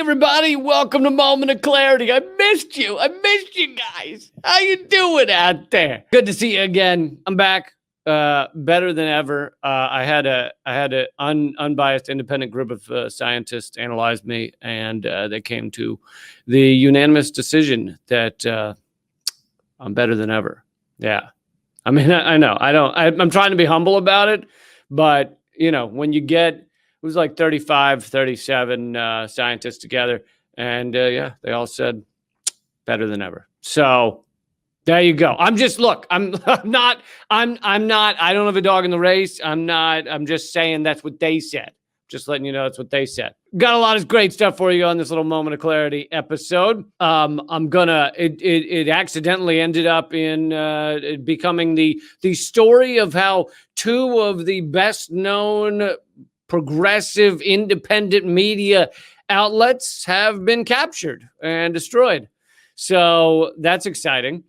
everybody. Welcome to Moment of Clarity. I missed you. I missed you guys. How you doing out there? Good to see you again. I'm back. Better than ever. I had a unbiased, independent group of scientists analyze me, and they came to the unanimous decision that I'm better than ever. Yeah. I mean, I know. I'm trying to be humble about it, but you know, when you get, it was like 35, 37 scientists together, and yeah, they all said better than ever. So there you go. I'm not, I don't have a dog in the race. I'm just saying that's what they said. Just letting you know that's what they said. Got a lot of great stuff for you on this little Moment of Clarity episode. It accidentally ended up in becoming the story of how two of the best known progressive independent media outlets have been captured and destroyed. So that's exciting.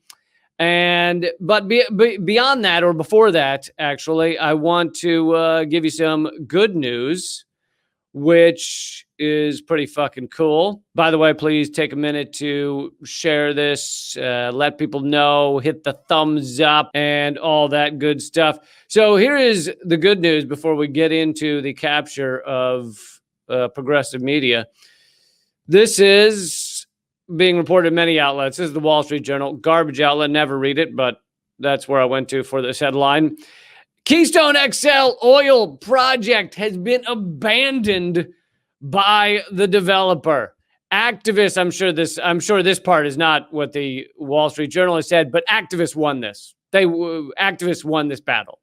But beyond that, or before that, actually, I want to give you some good news, which is pretty fucking cool. By the way, please take a minute to share this, let people know, hit the thumbs up, and all that good stuff. So here is the good news before we get into the capture of progressive media. This is being reported in many outlets. This is the Wall Street Journal, garbage outlet. Never read it, but that's where I went to for this headline. Keystone XL oil project has been abandoned by the developer. Activists, I'm sure this part is not what the Wall Street Journal has said, but activists won this. Activists won this battle.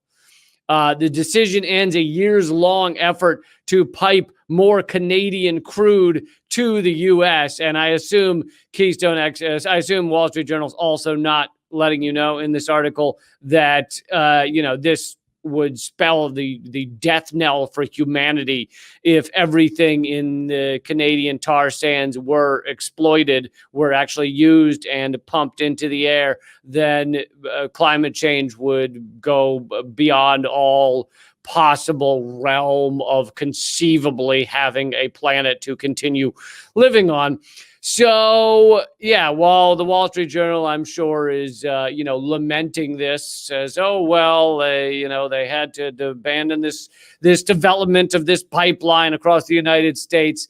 The decision ends a years-long effort to pipe more Canadian crude to the U.S. And I assume Wall Street Journal's also not letting you know in this article that this would spell the death knell for humanity if everything in the Canadian tar sands were exploited, were actually used and pumped into the air. Then climate change would go beyond all possible realm of conceivably having a planet to continue living on. So, yeah, while the Wall Street Journal, I'm sure, is, lamenting this, says, oh, well, they had to abandon this development of this pipeline across the United States.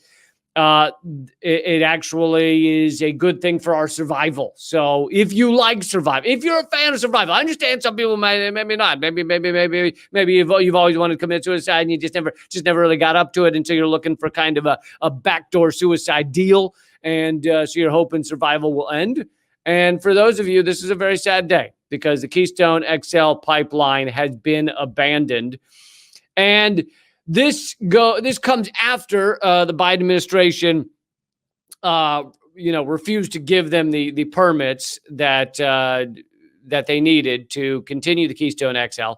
It actually is a good thing for our survival. So if you like survival, if you're a fan of survival, I understand some people maybe not. Maybe you've always wanted to commit suicide and you just never really got up to it until you're looking for kind of a backdoor suicide deal. And so you're hoping survival will end. And for those of you, this is a very sad day because the Keystone XL Pipeline has been abandoned. And this comes after the Biden administration, refused to give them the permits that they needed to continue the Keystone XL.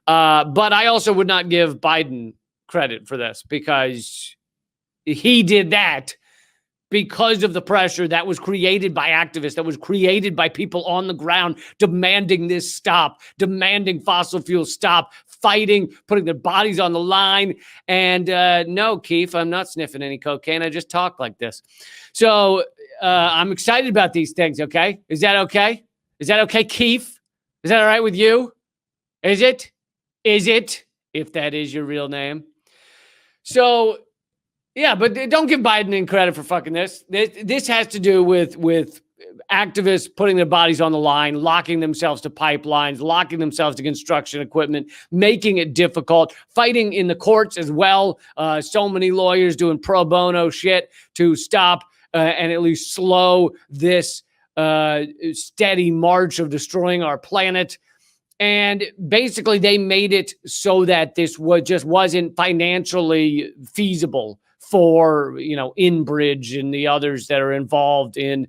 But I also would not give Biden credit for this because he did that because of the pressure that was created by activists, that was created by people on the ground demanding this stop, demanding fossil fuel stop, fighting, putting their bodies on the line. And no, Keith, I'm not sniffing any cocaine. I just talk like this. So I'm excited about these things, okay? Is that okay? Is that okay, Keith? Is that all right with you? Is it? If that is your real name. So, yeah, but don't give Biden any credit for fucking this. This has to do with activists putting their bodies on the line, locking themselves to pipelines, locking themselves to construction equipment, making it difficult, fighting in the courts as well. So many lawyers doing pro bono shit to stop and at least slow this steady march of destroying our planet. And basically, they made it so that this wasn't financially feasible for, Enbridge and the others that are involved in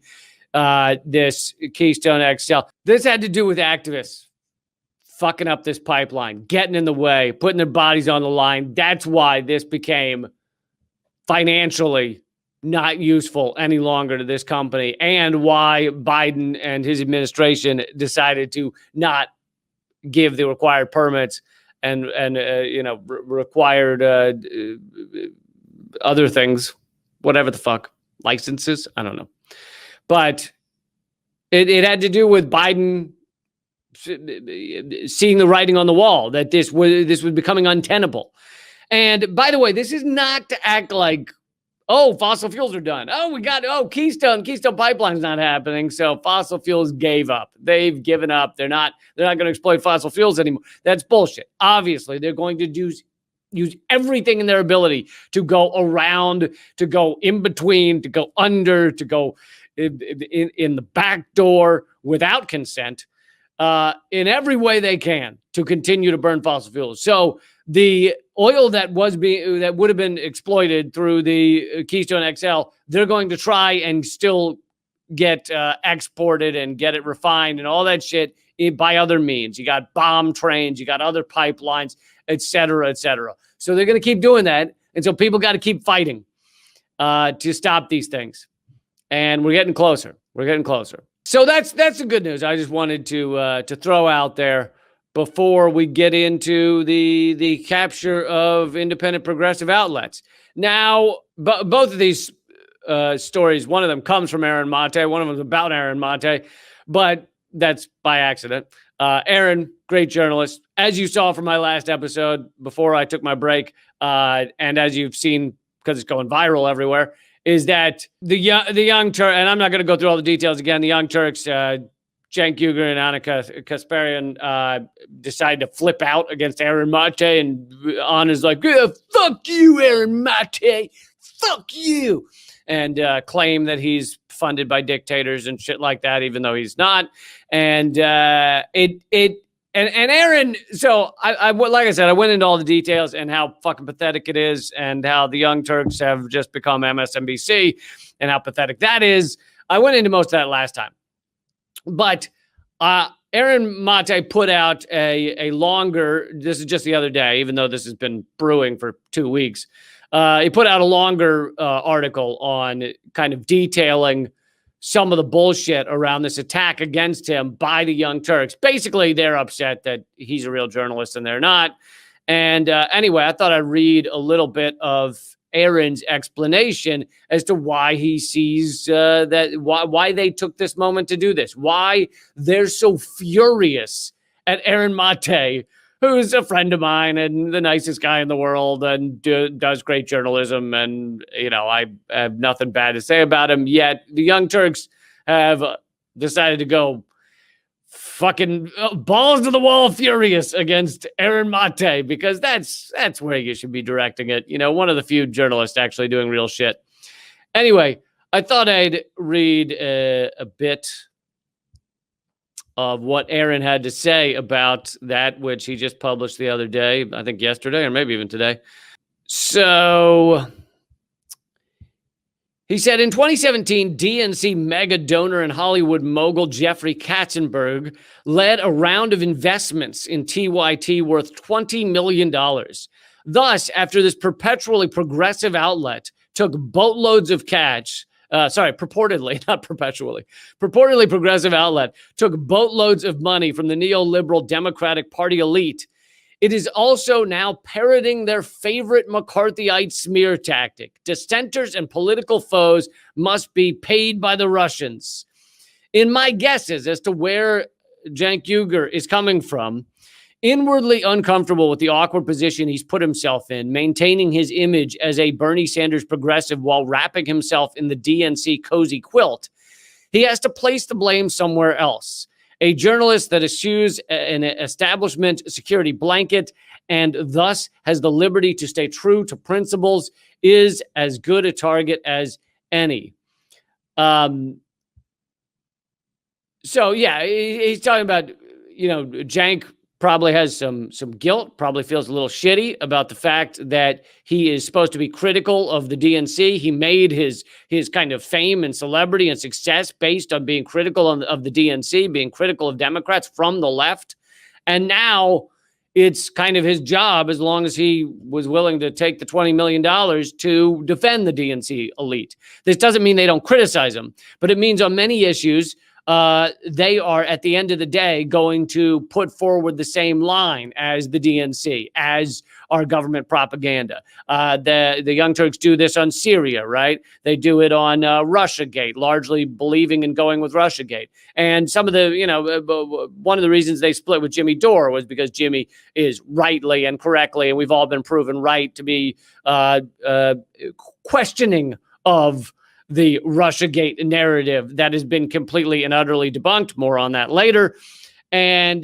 this Keystone XL. This had to do with activists fucking up this pipeline, getting in the way, putting their bodies on the line. That's why this became financially not useful any longer to this company, and why Biden and his administration decided to not give the required permits and required other things, whatever the fuck. licenses. I don't know. But it had to do with Biden seeing the writing on the wall that this was becoming untenable. And by the way, this is not to act like, oh, fossil fuels are done. Oh, Keystone Pipeline's not happening. So fossil fuels gave up. They've given up. They're not going to exploit fossil fuels anymore. That's bullshit. Obviously, they're going to use everything in their ability to go around, to go in between, to go under, to go in the back door without consent, in every way they can to continue to burn fossil fuels. So the oil that would have been exploited through the Keystone XL, they're going to try and still get exported and get it refined and all that shit by other means. You got bomb trains, you got other pipelines, et cetera, et cetera. So they're going to keep doing that. And so people got to keep fighting to stop these things. And we're getting closer. So that's the good news. I just wanted to throw out there before we get into the capture of independent progressive outlets. Now, both of these stories, one of them comes from Aaron Mate, one of them is about Aaron Mate, but that's by accident. Aaron, great journalist. As you saw from my last episode before I took my break, and as you've seen, because it's going viral everywhere, is that the young Turk, and I'm not going to go through all the details again, the Young Turks, Cenk Uygur and Annika Kasparian decided to flip out against Aaron Mate, and Anna's like, yeah, fuck you, Aaron Mate, fuck you, and claim that he's funded by dictators and shit like that, even though he's not. And And Aaron, so I like I said, I went into all the details and how fucking pathetic it is and how the Young Turks have just become MSNBC and how pathetic that is. I went into most of that last time. But Aaron Mate put out a longer, this is just the other day, even though this has been brewing for 2 weeks. He put out a longer article on kind of detailing some of the bullshit around this attack against him by the Young Turks. Basically, they're upset that he's a real journalist and they're not. And anyway, I thought I'd read a little bit of Aaron's explanation as to why he sees why they took this moment to do this, why they're so furious at Aaron Mate, who's a friend of mine and the nicest guy in the world and does great journalism. And, you know, I have nothing bad to say about him. Yet the Young Turks have decided to go fucking balls to the wall furious against Aaron Mate, because that's where you should be directing it. You know, one of the few journalists actually doing real shit. Anyway, I thought I'd read a bit of what Aaron had to say about that, which he just published the other day, I think yesterday or maybe even today. So he said, in 2017, DNC mega donor and Hollywood mogul Jeffrey Katzenberg led a round of investments in TYT worth $20 million. Thus, after this perpetually progressive outlet took boatloads of cash, purportedly, not perpetually, purportedly progressive outlet took boatloads of money from the neoliberal Democratic Party elite, it is also now parroting their favorite McCarthyite smear tactic. Dissenters and political foes must be paid by the Russians. In my guesses as to where Cenk Uygur is coming from, inwardly uncomfortable with the awkward position he's put himself in, maintaining his image as a Bernie Sanders progressive while wrapping himself in the DNC cozy quilt, he has to place the blame somewhere else. A journalist that eschews an establishment security blanket and thus has the liberty to stay true to principles is as good a target as any. So, yeah, he's talking about, you know, Cenk probably has some guilt, probably feels a little shitty about the fact that he is supposed to be critical of the DNC. He made his kind of fame and celebrity and success based on being critical of the DNC, being critical of Democrats from the left. And now it's kind of his job, as long as he was willing to take the $20 million to defend the DNC elite. This doesn't mean they don't criticize him, but it means on many issues, they are, at the end of the day, going to put forward the same line as the DNC, as our government propaganda. The Young Turks do this on Syria, right? They do it on Russiagate, largely believing in going with Russiagate. And some of the, one of the reasons they split with Jimmy Dore was because Jimmy is rightly and correctly, and we've all been proven right to be questioning of the Russiagate narrative that has been completely and utterly debunked. More on that later. So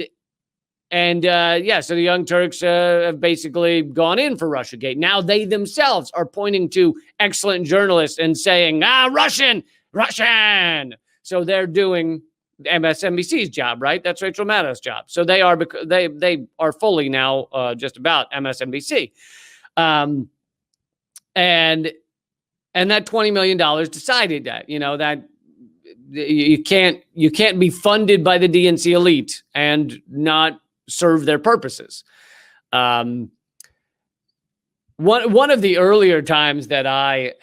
the Young Turks have basically gone in for Russiagate. Now they themselves are pointing to excellent journalists and saying, Russian. So they're doing MSNBC's job, right? That's Rachel Maddow's job. So they are fully now just about MSNBC. And that $20 million decided that, that you can't be funded by the DNC elite and not serve their purposes. One of the earlier times that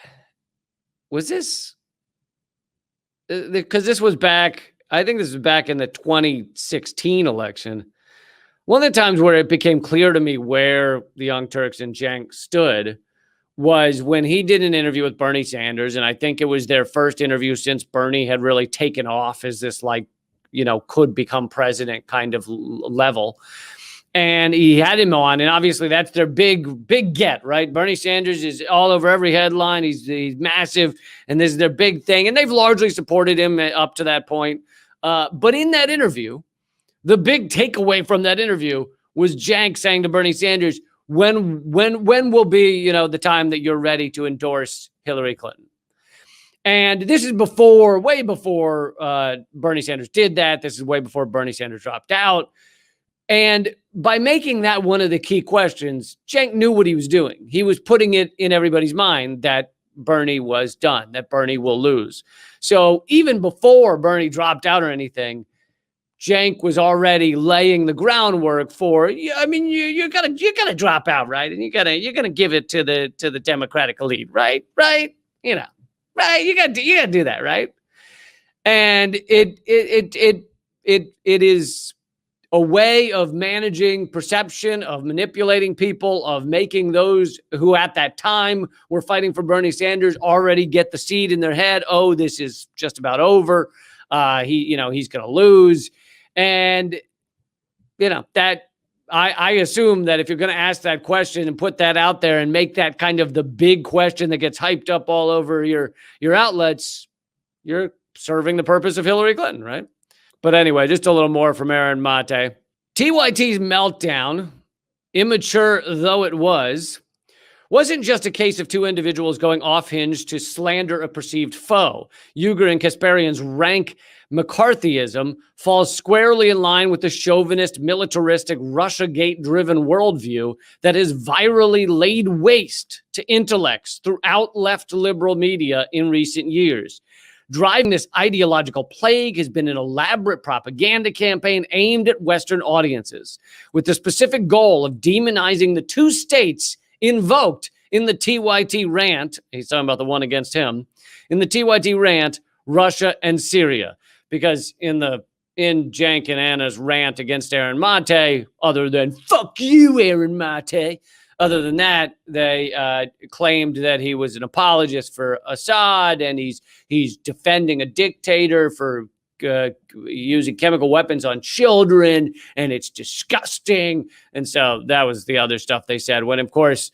because this was back, I think this was back in the 2016 election. One of the times where it became clear to me where the Young Turks and Cenk stood was when he did an interview with Bernie Sanders. And I think it was their first interview since Bernie had really taken off as this, could become president kind of level. And he had him on, and obviously that's their big get, right? Bernie Sanders is all over every headline. He's massive, and this is their big thing. And they've largely supported him up to that point. But in that interview, the big takeaway from that interview was Cenk saying to Bernie Sanders, when will be, the time that you're ready to endorse Hillary Clinton? And this is way before Bernie Sanders did that. This is way before Bernie Sanders dropped out. And by making that one of the key questions, Cenk knew what he was doing. He was putting it in everybody's mind that Bernie was done, that Bernie will lose. So even before Bernie dropped out or anything, Cenk was already laying the groundwork for, you're gonna drop out, right? And you're gonna give it to the Democratic elite, right? Right? Right? You gotta do that, right? And it is a way of managing perception, of manipulating people, of making those who at that time were fighting for Bernie Sanders already get the seed in their head. Oh, this is just about over. He's gonna lose. And, that I assume that if you're going to ask that question and put that out there and make that kind of the big question that gets hyped up all over your outlets, you're serving the purpose of Hillary Clinton, right? But anyway, just a little more from Aaron Mate. TYT's meltdown, immature though it wasn't just a case of two individuals going off hinge to slander a perceived foe. Uyghur and Kasparian's rank McCarthyism falls squarely in line with the chauvinist, militaristic, Russiagate-driven worldview that has virally laid waste to intellects throughout left liberal media in recent years. Driving this ideological plague has been an elaborate propaganda campaign aimed at Western audiences, with the specific goal of demonizing the two states invoked in the TYT rant. He's talking about the one against him. In the TYT rant, Russia and Syria. Because in Cenk and Anna's rant against Aaron Mate, other than "fuck you, Aaron Mate," other than that, they claimed that he was an apologist for Assad and he's defending a dictator for using chemical weapons on children, and it's disgusting. And so that was the other stuff they said. When, of course,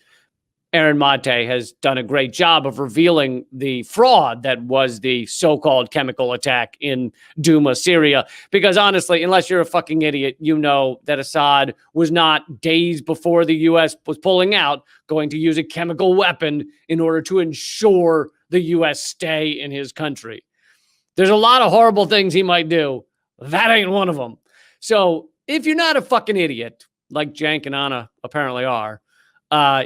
Aaron Mate has done a great job of revealing the fraud that was the so-called chemical attack in Douma, Syria. Because honestly, unless you're a fucking idiot, you know that Assad was not days before the U.S. was pulling out going to use a chemical weapon in order to ensure the U.S. stay in his country. There's a lot of horrible things he might do. That ain't one of them. So if you're not a fucking idiot, like Cenk and Anna apparently are,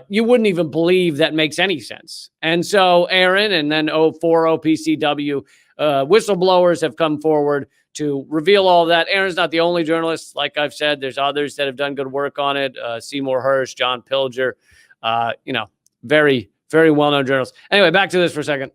you wouldn't even believe that makes any sense. And so Aaron and then 4 OPCW whistleblowers have come forward to reveal all of that. Aaron's not the only journalist. Like I've said, there's others that have done good work on it. Seymour Hersh, John Pilger, very, very well-known journalists. Anyway, back to this for a second.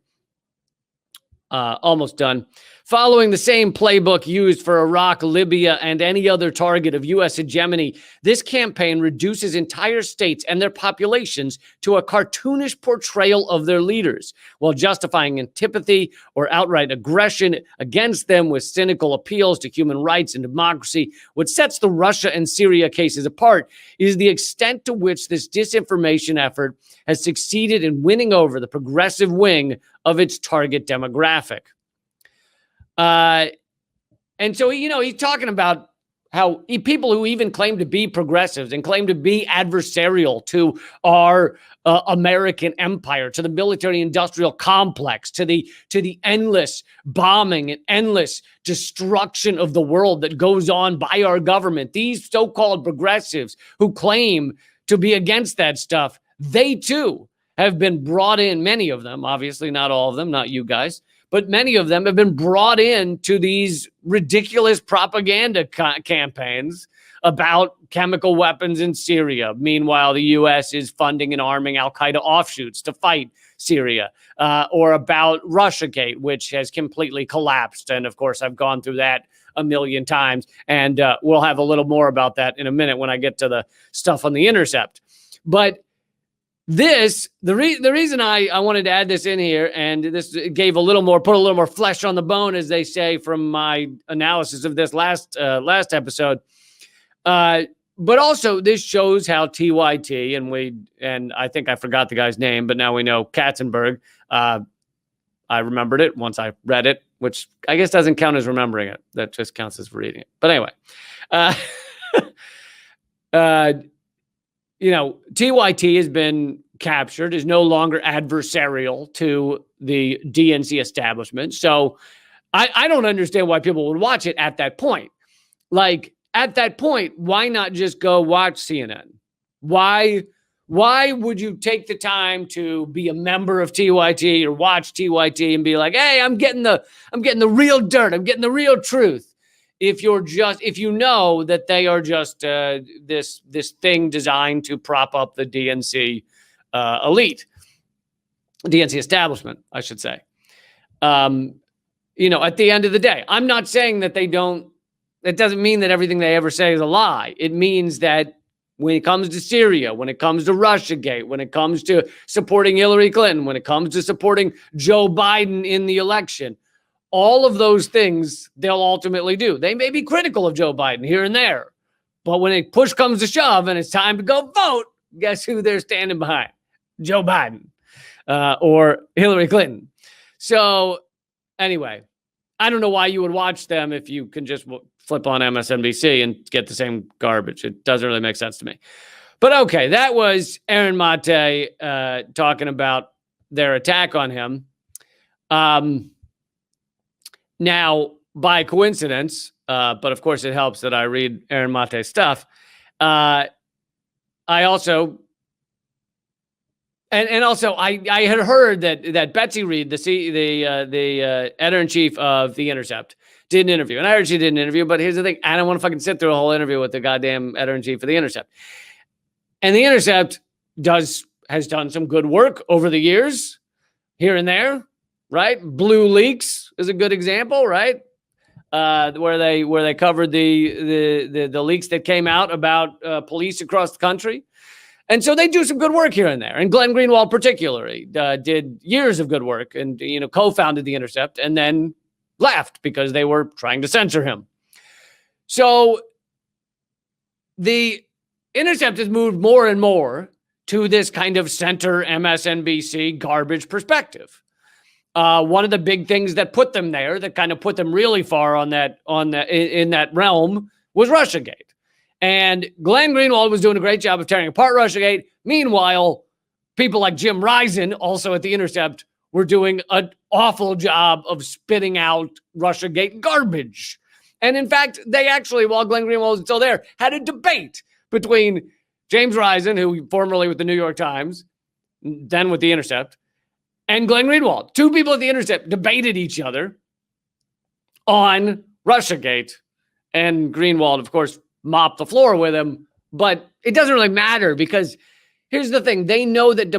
Almost done. Following the same playbook used for Iraq, Libya, and any other target of U.S. hegemony, this campaign reduces entire states and their populations to a cartoonish portrayal of their leaders, while justifying antipathy or outright aggression against them with cynical appeals to human rights and democracy. What sets the Russia and Syria cases apart is the extent to which this disinformation effort has succeeded in winning over the progressive wing of its target demographic. And so, he's talking about how people who even claim to be progressives and claim to be adversarial to our American empire, to the military-industrial complex, to the endless bombing and endless destruction of the world that goes on by our government. These so-called progressives who claim to be against that stuff, they too have been brought in, many of them, obviously not all of them, not you guys, but many of them have been brought in to these ridiculous propaganda campaigns about chemical weapons in Syria. Meanwhile, the U.S. is funding and arming al-Qaeda offshoots to fight Syria, or about Russiagate, which has completely collapsed. And of course, I've gone through that a million times, and we'll have a little more about that in a minute when I get to the stuff on the Intercept. But the reason I wanted to add this in here, and this put a little more flesh on the bone, as they say, from my analysis of this last episode. But also this shows how TYT, and I think I forgot the guy's name, but now we know Katzenberg. I remembered it once I read it, which I guess doesn't count as remembering it. That just counts as reading it. But anyway, TYT has been captured, is no longer adversarial to the DNC establishment. So I don't understand why people would watch it at that point. Like, at that point, why not just go watch CNN? Why would you take the time to be a member of TYT or watch TYT and be like, hey, I'm getting the real dirt, I'm getting the real truth? If you know that they are just this thing designed to prop up the DNC elite, DNC establishment, I should say. At the end of the day, I'm not saying that they don't. It doesn't mean that everything they ever say is a lie. It means that when it comes to Syria, when it comes to Russiagate, when it comes to supporting Hillary Clinton, when it comes to supporting Joe Biden in the election, all of those things they'll ultimately do. They may be critical of Joe Biden here and there, but when a push comes to shove and it's time to go vote, guess who they're standing behind? Joe Biden or Hillary Clinton. So anyway, I don't know why you would watch them if you can just flip on MSNBC and get the same garbage. It doesn't really make sense to me. But okay, that was Aaron Mate talking about their attack on him. Now, by coincidence, but of course it helps that I read Aaron Mate's stuff, I also I had heard that Betsy Reed, the editor-in-chief of The Intercept, did an interview. And I heard she did an interview, but here's the thing. I don't want to fucking sit through a whole interview with the goddamn editor-in-chief of The Intercept. And The Intercept has done some good work over the years, here and there, right? Blue Leaks is a good example, right? Where they covered the leaks that came out about police across the country. And so they do some good work here and there. And Glenn Greenwald particularly did years of good work and, co-founded The Intercept and then left because they were trying to censor him. So The Intercept has moved more and more to this kind of center MSNBC garbage perspective. One of the big things that put them there, that kind of put them really far in that realm, was Russiagate. And Glenn Greenwald was doing a great job of tearing apart Russiagate. Meanwhile, people like Jim Risen, also at The Intercept, were doing an awful job of spitting out Russiagate garbage. And in fact, they actually, while Glenn Greenwald was still there, had a debate between James Risen, who formerly with the New York Times, then with The Intercept, and Glenn Greenwald. Two people at The Intercept debated each other on Russiagate. And Greenwald, of course, mopped the floor with him. But it doesn't really matter because here's the thing. They know that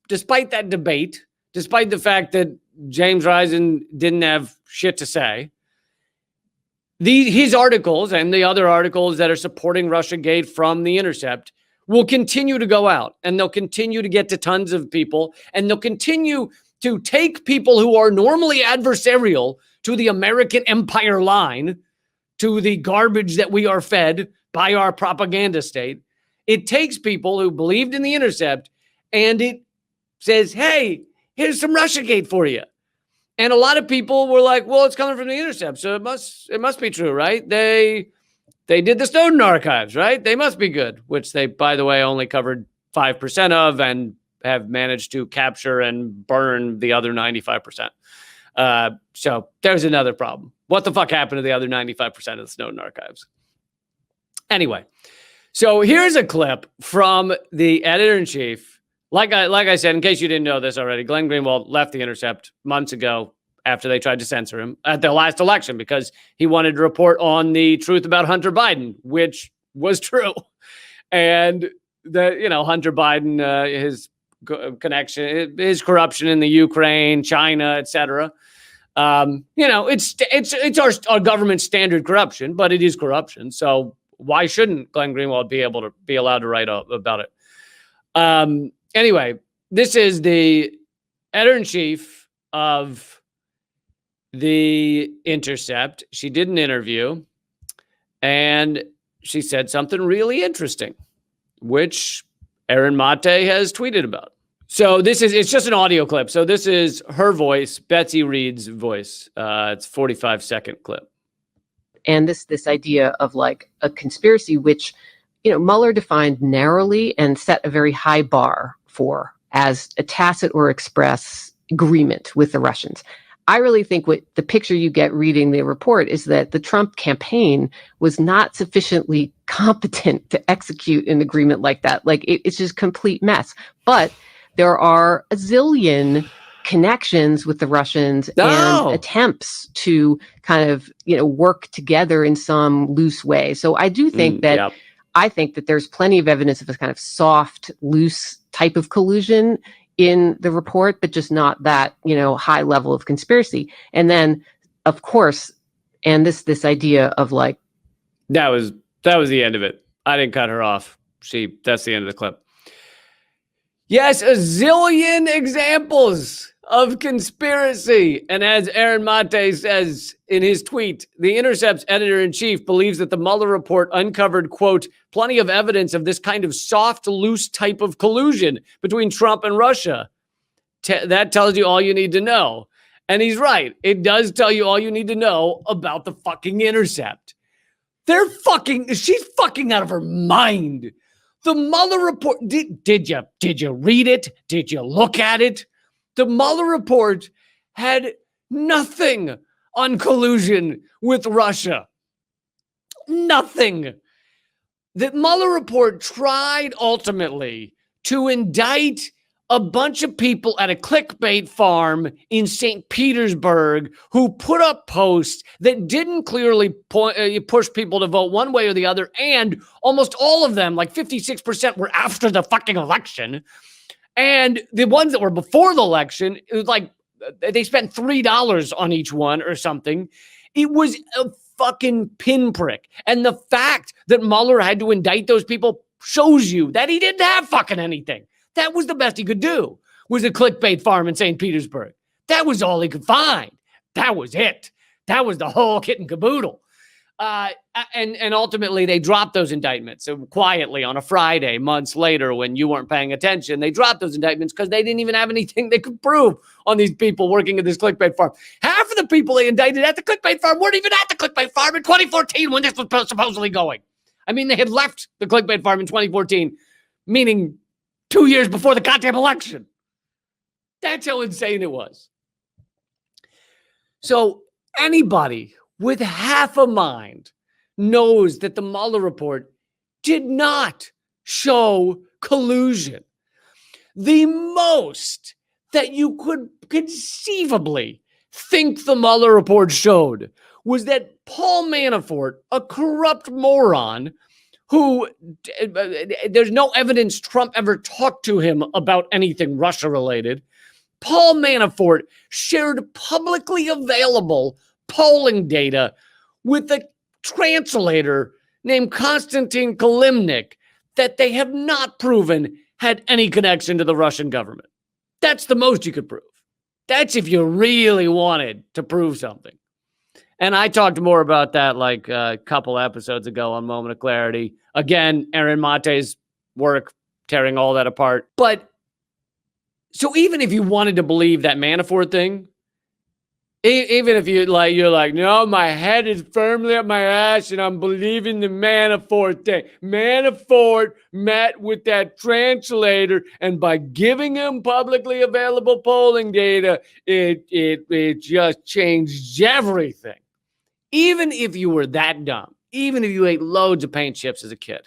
despite that debate, despite the fact that James Risen didn't have shit to say, his articles and the other articles that are supporting Russiagate from The Intercept will continue to go out, and they'll continue to get to tons of people, and they'll continue to take people who are normally adversarial to the American empire line, to the garbage that we are fed by our propaganda state. It takes people who believed in The Intercept, and it says, hey, here's some Russiagate for you. And a lot of people were like, well, it's coming from The Intercept, so it must be true, right? They did the Snowden archives, right? They must be good, which they, by the way, only covered 5% of and have managed to capture and burn the other 95%. So there's another problem. What the fuck happened to the other 95% of the Snowden archives? Anyway, so here's a clip from the editor-in-chief. Like I said, in case you didn't know this already, Glenn Greenwald left The Intercept months ago after they tried to censor him at the last election because he wanted to report on the truth about Hunter Biden, which was true. And Hunter Biden, his connection, his corruption in the Ukraine, China, etc. It's our government standard corruption, but it is corruption. So why shouldn't Glenn Greenwald be allowed to write about it? Anyway, this is the editor-in-chief of The Intercept. She did an interview, and she said something really interesting, which Aaron Mate has tweeted about. So it's just an audio clip. So this is her voice, Betsy Reed's voice. It's a 45-second clip. And this idea of like a conspiracy, which, Mueller defined narrowly and set a very high bar for as a tacit or express agreement with the Russians. I really think what the picture you get reading the report is that the Trump campaign was not sufficiently competent to execute an agreement like that. Like it's just complete mess. But there are a zillion connections with the Russians and attempts to kind of, work together in some loose way. So I do think that I think that there's plenty of evidence of a kind of soft, loose type of collusion in the report, but just not that, high level of conspiracy. And then, of course, and this idea of like, that was the end of it. I didn't cut her off. That's the end of the clip. Yes, a zillion examples of conspiracy. And as Aaron Mate says in his tweet, The Intercept's editor-in-chief believes that the Mueller report uncovered, quote, plenty of evidence of this kind of soft, loose type of collusion between Trump and Russia. That tells you all you need to know. And he's right. It does tell you all you need to know about the fucking Intercept. She's fucking out of her mind. The Mueller report, did you read it? Did you look at it? The Mueller report had nothing on collusion with Russia. Nothing. The Mueller report tried ultimately to indict a bunch of people at a clickbait farm in St. Petersburg who put up posts that didn't clearly push people to vote one way or the other. And almost all of them, like 56%, were after the fucking election. And the ones that were before the election, it was like they spent $3 on each one or something. It was a fucking pinprick. And the fact that Mueller had to indict those people shows you that he didn't have fucking anything. That was the best he could do, was a clickbait farm in St. Petersburg. That was all he could find. That was it. That was the whole kit and caboodle. And ultimately, they dropped those indictments. So quietly on a Friday, months later, when you weren't paying attention, they dropped those indictments because they didn't even have anything they could prove on these people working at this clickbait farm. Half of the people they indicted at the clickbait farm weren't even at the clickbait farm in 2014 when this was supposedly going. I mean, they had left the clickbait farm in 2014, meaning 2 years before the goddamn election. That's how insane it was. So anybody with half a mind knows that the Mueller report did not show collusion. The most that you could conceivably think the Mueller report showed was that Paul Manafort, a corrupt moron, who there's no evidence Trump ever talked to him about anything Russia related. Paul Manafort shared publicly available polling data with a translator named Konstantin Kalimnik that they have not proven had any connection to the Russian government. That's the most you could prove. That's if you really wanted to prove something. And I talked more about that like a couple episodes ago on Moment of Clarity. Again, Aaron Mate's work tearing all that apart. But so even if you wanted to believe that Manafort thing, even if you're like, no, my head is firmly up my ass and I'm believing the Manafort thing. Manafort met with that translator, and by giving him publicly available polling data, it just changed everything. Even if you were that dumb, even if you ate loads of paint chips as a kid,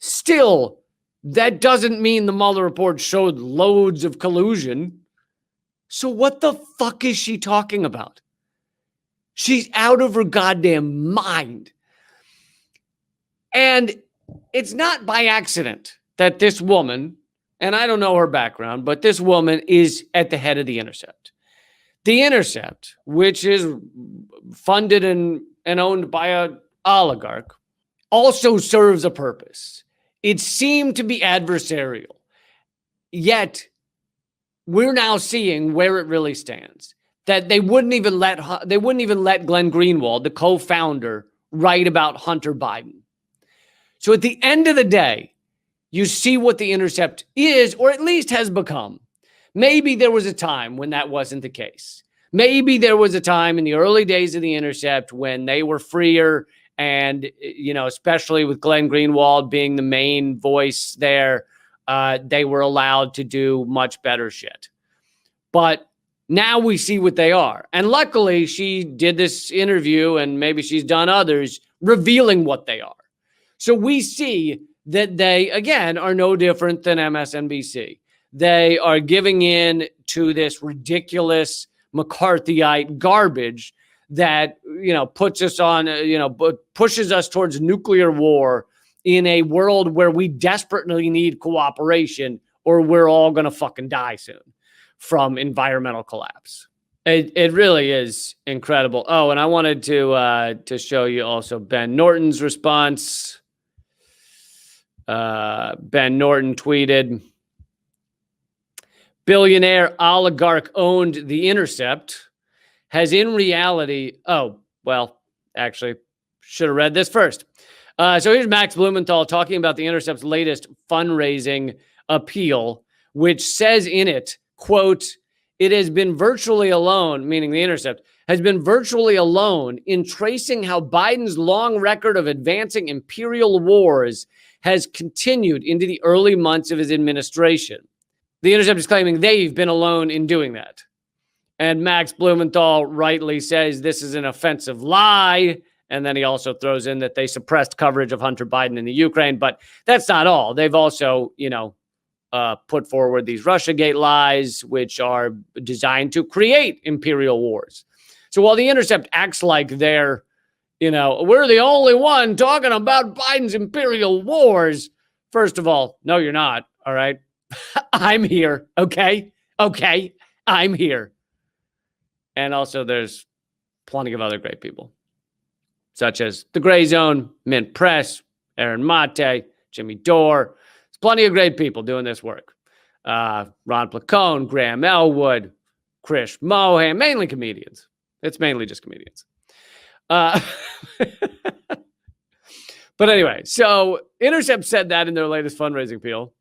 still, that doesn't mean the Mueller report showed loads of collusion. So what the fuck is she talking about? She's out of her goddamn mind. And it's not by accident that this woman, and I don't know her background, but this woman is at the head of The Intercept. The Intercept, which is funded and owned by an oligarch, also serves a purpose. It seemed to be adversarial. Yet, we're now seeing where it really stands. That they wouldn't even let Glenn Greenwald, the co-founder, write about Hunter Biden. So at the end of the day, you see what The Intercept is, or at least has become. Maybe there was a time when that wasn't the case. Maybe there was a time in the early days of The Intercept when they were freer and, especially with Glenn Greenwald being the main voice there, they were allowed to do much better shit. But now we see what they are. And luckily, she did this interview, and maybe she's done others, revealing what they are. So we see that they, again, are no different than MSNBC. They are giving in to this ridiculous McCarthyite garbage that, puts us on, pushes us towards nuclear war in a world where we desperately need cooperation, or we're all going to fucking die soon from environmental collapse. It really is incredible. Oh, and I wanted to show you also Ben Norton's response. Ben Norton tweeted, billionaire oligarch owned The Intercept has in reality, actually should have read this first. So here's Max Blumenthal talking about The Intercept's latest fundraising appeal, which says in it, quote, it has been virtually alone, meaning The Intercept, has been virtually alone in tracing how Biden's long record of advancing imperial wars has continued into the early months of his administration. The Intercept is claiming they've been alone in doing that. And Max Blumenthal rightly says this is an offensive lie. And then he also throws in that they suppressed coverage of Hunter Biden in the Ukraine. But that's not all. They've also, put forward these Russiagate lies, which are designed to create imperial wars. So while The Intercept acts like they're, we're the only one talking about Biden's imperial wars. First of all, no, you're not. All right. I'm here. Okay. I'm here. And also there's plenty of other great people, such as The Gray Zone, Mint Press, Aaron Mate, Jimmy Dore. There's plenty of great people doing this work. Ron Placone, Graham Elwood, Krish Mohan, mainly comedians. It's mainly just comedians. But anyway, so Intercept said that in their latest fundraising appeal.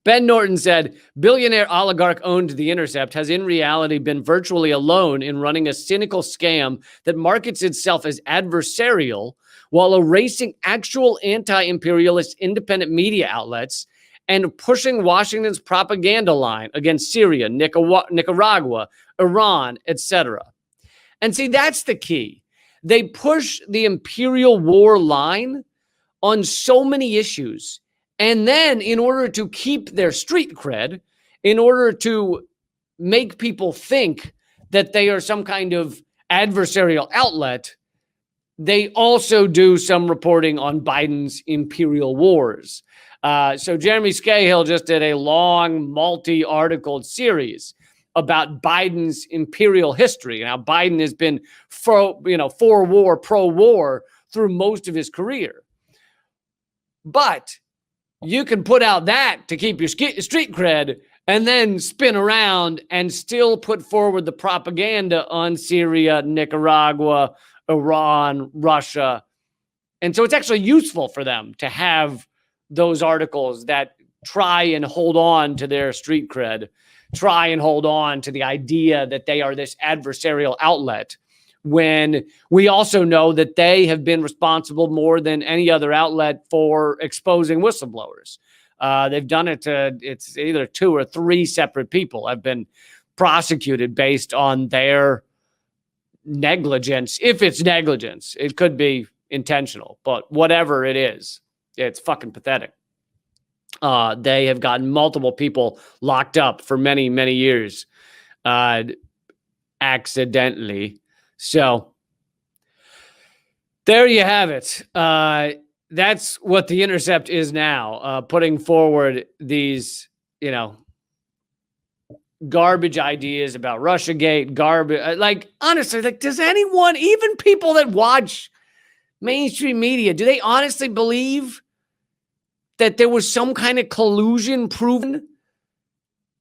Ben Norton said, billionaire oligarch owned The Intercept has in reality been virtually alone in running a cynical scam that markets itself as adversarial while erasing actual anti-imperialist independent media outlets and pushing Washington's propaganda line against Syria, Nicaragua, Iran, etc. And see, that's the key. They push the imperial war line on so many issues. And then in order to keep their street cred, in order to make people think that they are some kind of adversarial outlet, they also do some reporting on Biden's imperial wars. So Jeremy Scahill just did a long, multi-articled series about Biden's imperial history and how Biden has been for war, pro-war through most of his career. But you can put out that to keep your street cred and then spin around and still put forward the propaganda on Syria, Nicaragua, Iran, Russia. And so it's actually useful for them to have those articles that try and hold on to their street cred, try and hold on to the idea that they are this adversarial outlet, when we also know that they have been responsible more than any other outlet for exposing whistleblowers. They've done it to, it's either 2 or 3 separate people have been prosecuted based on their negligence. If it's negligence, it could be intentional, but whatever it is, it's fucking pathetic. They have gotten multiple people locked up for many, many years, accidentally. So there you have it. That's what the Intercept is now, putting forward these, garbage ideas about Russiagate, garbage. Like, honestly, does anyone, even people that watch mainstream media, do they honestly believe that there was some kind of collusion proven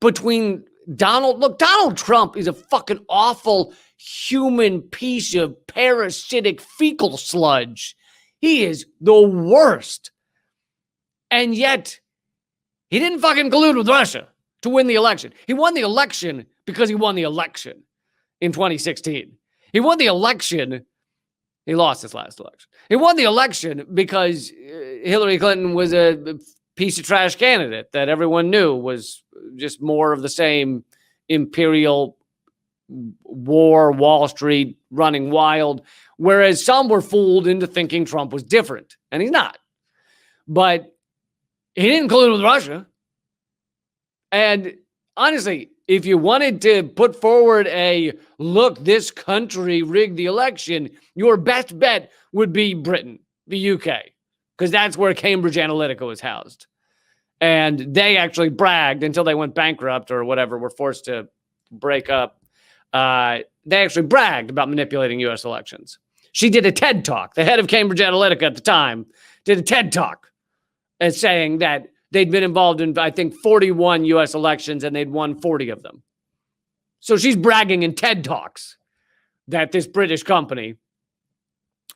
between Donald Trump is a fucking awful human piece of parasitic fecal sludge. He is the worst. And yet, he didn't fucking collude with Russia to win the election. He won the election because he won the election in 2016. He won the election. He lost his last election. He won the election because Hillary Clinton was a piece of trash candidate that everyone knew was just more of the same imperial war, Wall Street running wild, whereas some were fooled into thinking Trump was different, and he's not. But he didn't collude with Russia. And honestly, if you wanted to put forward a, look, this country rigged the election, your best bet would be Britain, the UK, because that's where Cambridge Analytica was housed. And they actually bragged until they went bankrupt or whatever, were forced to break up. They actually bragged about manipulating U.S. elections. She did a TED Talk. The head of Cambridge Analytica at the time did a TED Talk and saying that they'd been involved in, I think, 41 U.S. elections and they'd won 40 of them. So she's bragging in TED Talks that this British company,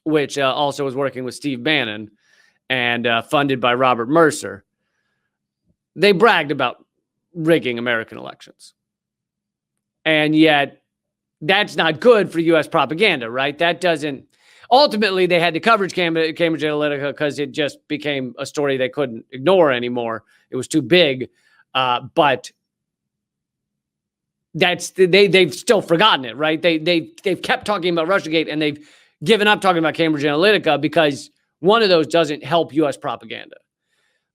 which also was working with Steve Bannon and funded by Robert Mercer, they bragged about rigging American elections. And yet, that's not good for U.S. propaganda, right? That doesn't... Ultimately, they had to coverage Cambridge Analytica because it just became a story they couldn't ignore anymore. It was too big. But they've still forgotten it, right? They've kept talking about Russiagate and they've given up talking about Cambridge Analytica because one of those doesn't help U.S. propaganda.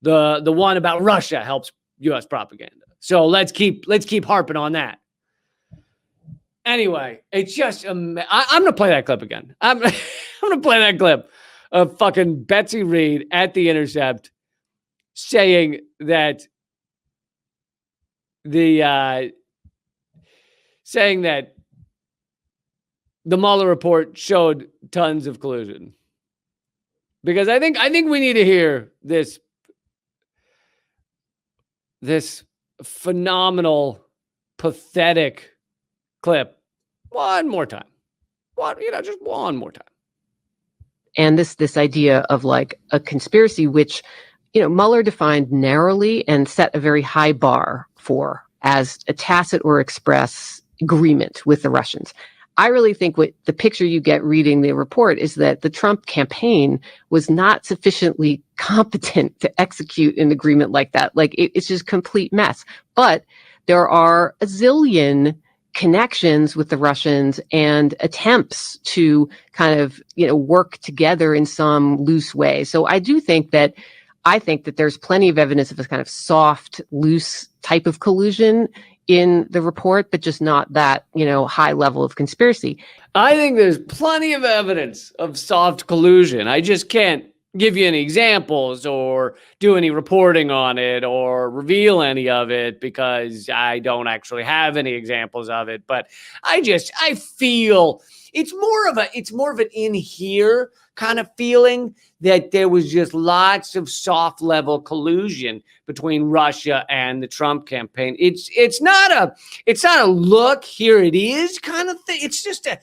The one about Russia helps U.S. propaganda. So let's keep harping on that. Anyway, it's just I'm gonna play that clip again. I'm gonna play that clip of fucking Betsy Reed at the Intercept saying that the Mueller report showed tons of collusion. Because I think we need to hear this phenomenal, pathetic clip one more time. Just one more time. And this idea of like a conspiracy, which, Mueller defined narrowly and set a very high bar for as a tacit or express agreement with the Russians. I really think what the picture you get reading the report is that the Trump campaign was not sufficiently competent to execute an agreement like that. Like it's just complete mess. But there are a zillion connections with the Russians and attempts to kind of, work together in some loose way. So I think that there's plenty of evidence of a kind of soft, loose type of collusion in the report, but just not that, high level of conspiracy. I think there's plenty of evidence of soft collusion. I just can't give you any examples or do any reporting on it or reveal any of it because I don't actually have any examples of it. But I feel it's more of an in here kind of feeling that there was just lots of soft level collusion between Russia and the Trump campaign. It's not a look, here it is kind of thing. It's just a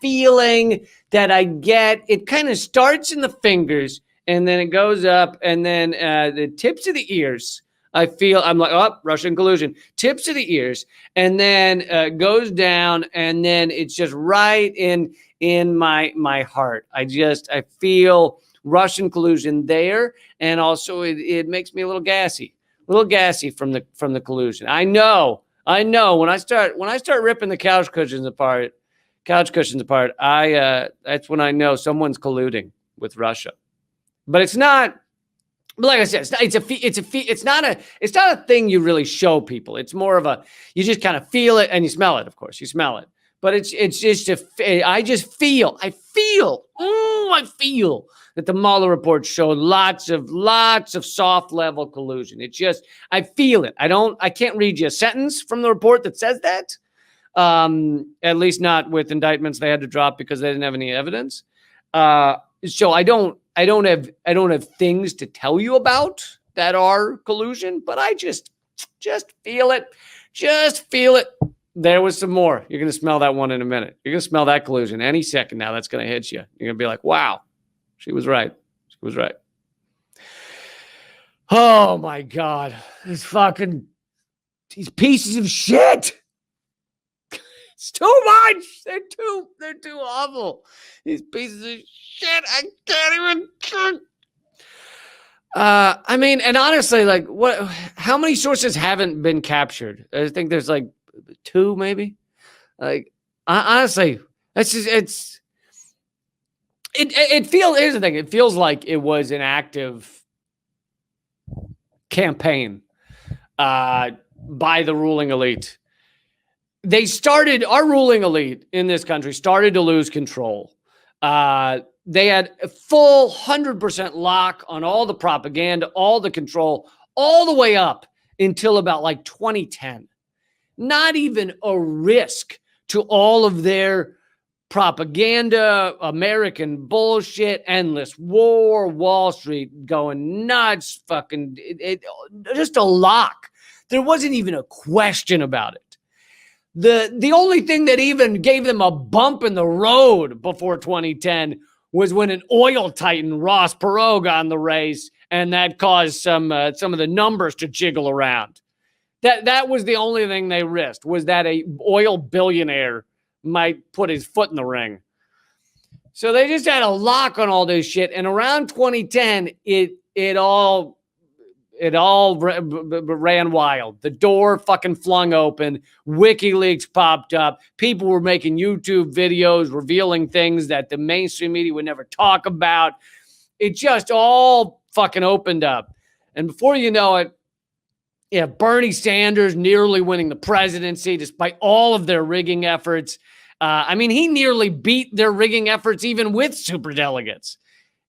feeling that I get. It kind of starts in the fingers and then it goes up and then the tips of the ears. I'm like, oh, Russian collusion, tips of the ears, and then goes down, and then it's just right in my heart. I feel Russian collusion there, and also it makes me a little gassy from the collusion. I know when I start ripping the couch cushions apart, that's when I know someone's colluding with Russia. But it's not. But like I said, it's not a thing you really show people. It's more of you just kind of feel it and you smell it. Of course, you smell it. But it's just I feel that the Mueller report showed lots of soft level collusion. I feel it. I can't read you a sentence from the report that says that. At least not with indictments they had to drop because they didn't have any evidence. So I don't have things to tell you about that are collusion, but I just feel it. Just feel it. There was some more. You're going to smell that one in a minute. You're going to smell that collusion any second now. That's going to hit you. You're going to be like, wow, she was right. She was right. Oh my God. These pieces of shit. It's too much. They're too awful. These pieces of shit. I can't even. I mean, and honestly, like, how many sources haven't been captured? I think there's like 2, maybe. Like, honestly, that's just it feels. Here's the thing. It feels like it was an active campaign by the ruling elite. Our ruling elite in this country started to lose control. They had a full 100% lock on all the propaganda, all the control, all the way up until about like 2010. Not even a risk to all of their propaganda, American bullshit, endless war, Wall Street going nuts, fucking just a lock. There wasn't even a question about it. The only thing that even gave them a bump in the road before 2010 was when an oil titan, Ross Perot, got in the race, and that caused some of the numbers to jiggle around. That was the only thing they risked, was that a oil billionaire might put his foot in the ring. So they just had a lock on all this shit, and around 2010, it all ran wild. The door fucking flung open. WikiLeaks popped up. People were making YouTube videos revealing things that the mainstream media would never talk about. It just all fucking opened up. And before you know it, yeah, Bernie Sanders nearly winning the presidency despite all of their rigging efforts. I mean, he nearly beat their rigging efforts even with superdelegates.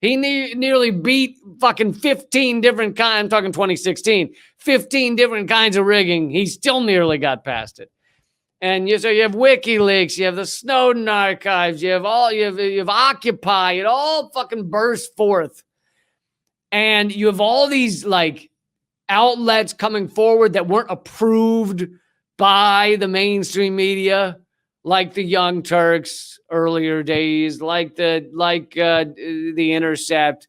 He nearly beat fucking 15 different kinds. I'm talking 2016, 15 different kinds of rigging. He still nearly got past it. And so you have WikiLeaks, you have the Snowden archives, you have Occupy. It all fucking burst forth. And you have all these like outlets coming forward that weren't approved by the mainstream media, like the Young Turks earlier days, like the Intercept,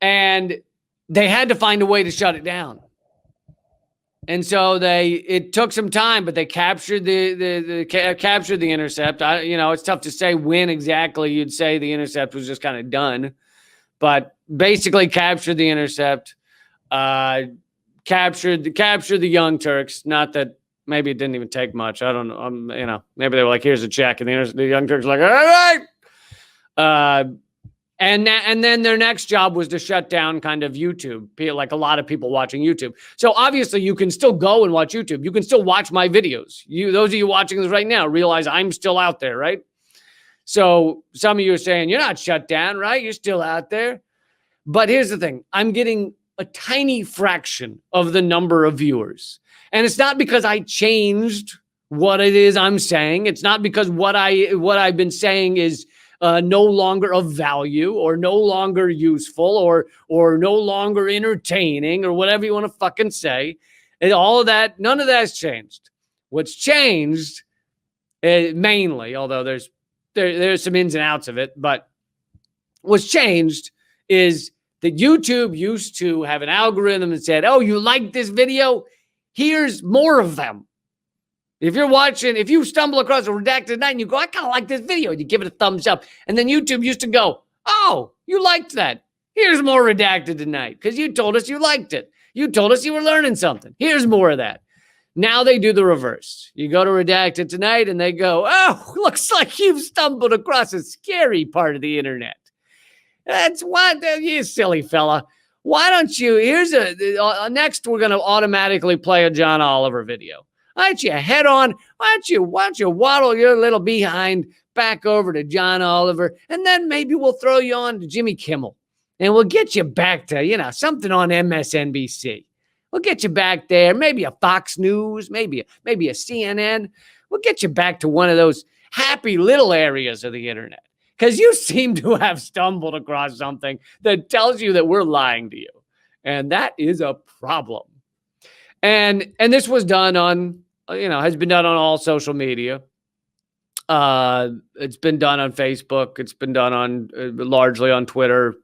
and they had to find a way to shut it down. And so it took some time, but they captured captured the Intercept. It's tough to say when exactly you'd say the Intercept was just kind of done, but basically captured the Intercept, captured the Young Turks. Not that maybe it didn't even take much. I don't know. Maybe they were like, "Here's a check," and the Young Turks were like, "All right." And then their next job was to shut down kind of YouTube, like a lot of people watching YouTube. So obviously you can still go and watch YouTube. You can still watch my videos. Those of you watching this right now realize I'm still out there, right? So some of you are saying, you're not shut down, right? You're still out there. But here's the thing. I'm getting a tiny fraction of the number of viewers. And it's not because I changed what it is I'm saying. It's not because what I've been saying is no longer of value or no longer useful or no longer entertaining or whatever you want to fucking say. And all of that, none of that's changed. What's changed mainly, although there's some ins and outs of it, but what's changed is that YouTube used to have an algorithm that said, oh, you like this video? Here's more of them. If you stumble across a redacted night and you go, I kind of like this video, and you give it a thumbs up. And then YouTube used to go, oh, you liked that. Here's more redacted tonight because you told us you liked it. You told us you were learning something. Here's more of that. Now they do the reverse. You go to Redacted Tonight and they go, oh, looks like you've stumbled across a scary part of the internet. That's what, you silly fella. Why don't you, next we're going to automatically play a John Oliver video. Why don't you head on, why don't you waddle your little behind back over to John Oliver, and then maybe we'll throw you on to Jimmy Kimmel, and we'll get you back to, something on MSNBC. We'll get you back there, maybe a Fox News, maybe a CNN. We'll get you back to one of those happy little areas of the internet because you seem to have stumbled across something that tells you that we're lying to you. And that is a problem. And this was done on, has been done on all social media. It's been done on Facebook. It's been done on largely on Twitter.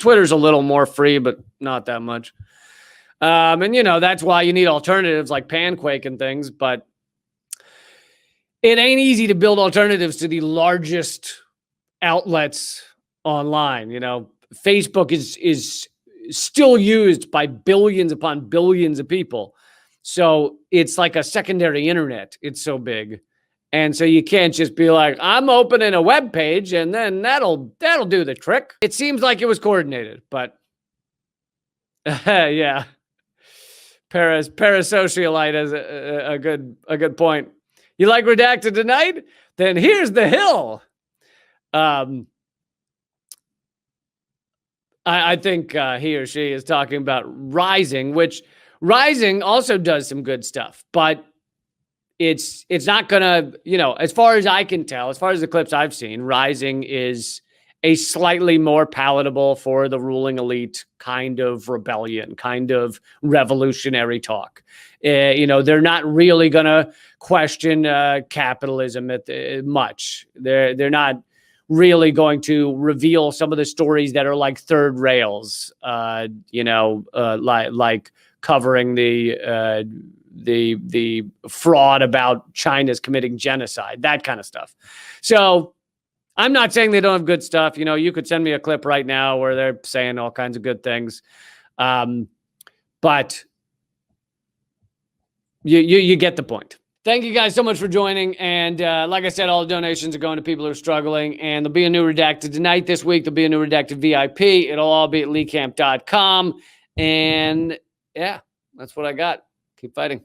Twitter's a little more free, but not that much. And that's why you need alternatives like Panquake and things, but it ain't easy to build alternatives to the largest outlets online. Facebook is still used by billions upon billions of people. So it's like a secondary internet. It's so big. And so you can't just be like, I'm opening a web page and then that'll do the trick. It seems like it was coordinated, but yeah. Parasocialite is a good point. You like Redacted Tonight? Then here's the hill. I think he or she is talking about Rising, which Rising also does some good stuff, but it's not gonna, as far as I can tell, as far as the clips I've seen, Rising is a slightly more palatable for the ruling elite kind of rebellion, kind of revolutionary talk. They're not really going to question capitalism much. They're not really going to reveal some of the stories that are like third rails, like covering the fraud about China's committing genocide, that kind of stuff. So I'm not saying they don't have good stuff. You could send me a clip right now where they're saying all kinds of good things. But you get the point. Thank you guys so much for joining. And like I said, all the donations are going to people who are struggling. And there'll be a new Redacted Tonight this week. There'll be a new Redacted VIP. It'll all be at leecamp.com. And yeah, that's what I got. Keep fighting.